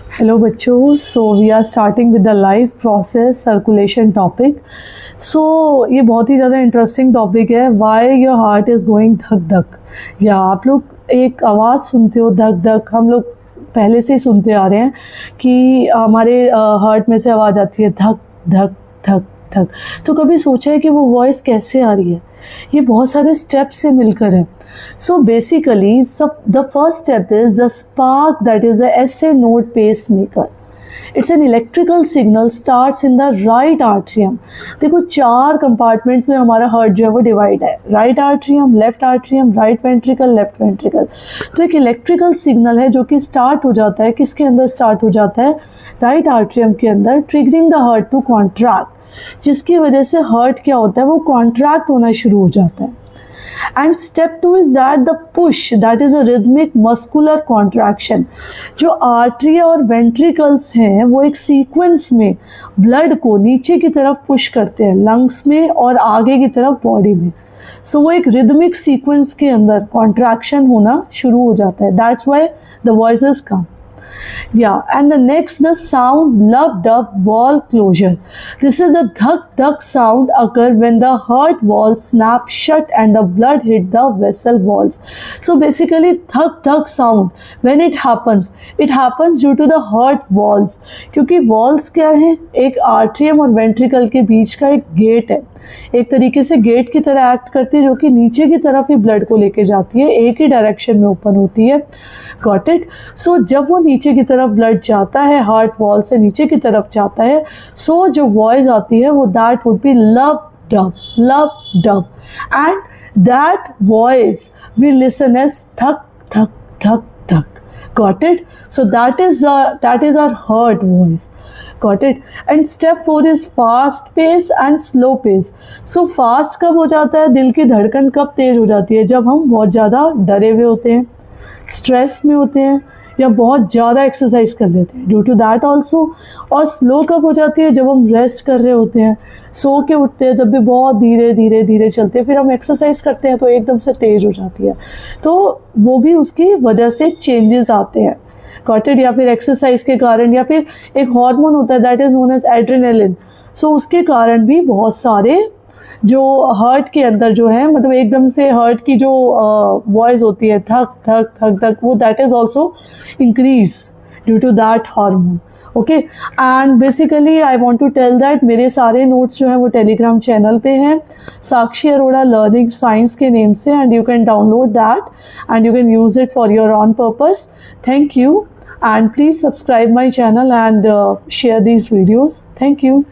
Hello बच्चों, so we are starting with the life process circulation topic. So ये बहुत ही ज़्यादा इंटरेस्टिंग टॉपिक है, why your heart is going धक धक। या आप लोग एक आवाज़ सुनते हो धक धक, हम लोग पहले से ही सुनते आ रहे हैं कि हमारे हार्ट में से आवाज़ आती है धक धक धक धक। तो कभी सोचा है कि वो वॉइस कैसे आ रही है? ये बहुत सारे स्टेप से मिलकर है। So basically the first step is the spark, that is the SA node pacemaker. It's an electrical signal starts in the right atrium. देखो 4 कंपार्टमेंट्स में हमारा हार्ट जो है वो डिवाइड है, right atrium, left atrium, right ventricle, left ventricle. तो एक electrical signal है जो कि स्टार्ट हो जाता है, किसके अंदर स्टार्ट हो जाता है? राइट आर्ट्रियम के अंदर, triggering the heart to contract, जिसकी वजह से हार्ट क्या होता है, वो कॉन्ट्रैक्ट होना शुरू हो जाता है। And step 2 is that the push, that is a rhythmic muscular contraction. जो आर्टरी और वेंट्रिकल्स हैं वो एक सीक्वेंस में ब्लड को नीचे की तरफ पुश करते हैं, लंग्स में और आगे की तरफ बॉडी में। सो वो एक रिदमिक सीक्वेंस के अंदर कॉन्ट्रैक्शन होना शुरू हो जाता है। That's why the voices come. Yeah, and the next, the sound loved up wall closure. This is the dhak dhak sound occur when the heart walls snap shut and the blood hit the vessel walls. So basically dhak dhak sound, when it happens due to the heart walls. क्योंकि walls क्या है? एक atrium और ventricle के बीच का एक gate है, एक तरीके से गेट की तरह एक्ट करती है, जो कि नीचे की तरफ ही ब्लड को लेके जाती है, एक ही डायरेक्शन में ओपन होती है। Got it? सो जब वो नीचे की तरफ ब्लड जाता है, हार्ट वॉल से नीचे की तरफ जाता है, सो जो वॉइस आती है वो that would be lub dub, and that voice we listen as थक थक थक थक। Got it? So that is our heart voice. Got it? And step 4 is fast pace and slow pace. So fast कब हो जाता है? दिल की धड़कन कब तेज हो जाती है? जब हम बहुत ज़्यादा डरे हुए होते हैं, स्ट्रेस में होते हैं, या बहुत ज़्यादा एक्सरसाइज कर लेते हैं ड्यू टू दैट ऑल्सो। और स्लो कब हो जाती है? जब हम रेस्ट कर रहे होते हैं, सो के उठते हैं, तब भी बहुत धीरे धीरे धीरे चलते हैं, फिर हम एक्सरसाइज करते हैं तो एकदम से तेज़ हो जाती है। तो वो भी उसकी वजह से चेंजेस आते हैं, कॉटेड, या फिर एक्सरसाइज के कारण, या फिर एक हार्मोन होता है that is known as adrenaline. So उसके कारण भी बहुत सारे जो हार्ट के अंदर जो है, मतलब एकदम से हार्ट की जो वॉइस होती है थक थक थक थक, वो that is also increase due to that hormone. Okay, and basically I want to tell that मेरे सारे नोट्स जो हैं वो टेलीग्राम चैनल पे हैं, साक्षी अरोड़ा लर्निंग साइंस के नेम से, and you can download that and you can use it for your on purpose. Thank you, and please subscribe my channel and share these videos. Thank you.